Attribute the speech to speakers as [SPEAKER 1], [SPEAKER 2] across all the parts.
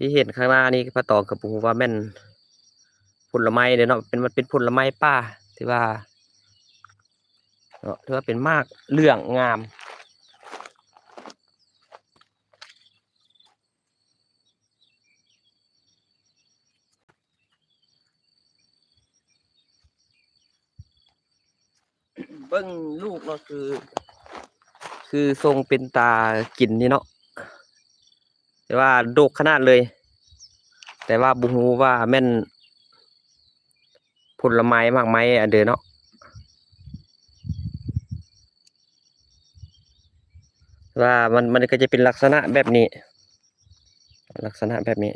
[SPEAKER 1] ที่เห็นข้างหน้านี่ป้าตองกับปูว่าแม่นผลไม้เด้อเนาะมันเป็นผลไม้ป่าที่ว่าเนาะที่ว่าเป็นมากเหลืองงามเบิ่งลูกเนาะคือทรงเป็นตากินนี่เนาะแต่ว่าโดกขนาดเลย แต่ว่าบุฮูว่าแม่นผลไม้มากไหมอันเด้อเนาะว่ามันก็จะเป็นลักษณะแบบนี้ ลักษณะแบบนี้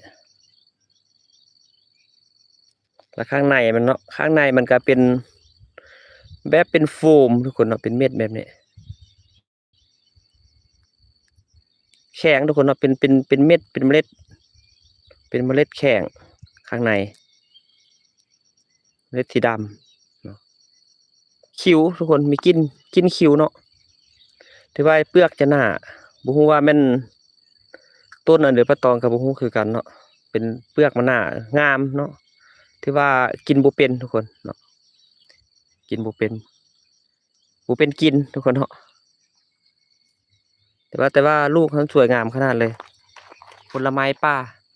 [SPEAKER 1] แล้วข้างในมันเนาะข้างในมันก็เป็นแบบเป็นโฟมทุกคนเนาะเป็นเม็ดแบบนี้แข็งทุกคนเนาะเป็นเม็ดเป็นเมล็ดแข็งข้างในเมล็ดสีดำเนาะคิ้วทุกคนมีกินคิ้วเนาะถือว่าเปลือกจะหนาบุฮูว่าแม่นต้นอันเดือปะตองกับบุฮูคือกันเนาะเป็นเปลือกมันหนางามเนาะถือว่ากินบุเป็นทุกคนเนาะกินบุเป็นกินทุกคนเนาะแต่ว่าลูกมันสวยงามขนาดเลยผลไม้ป่า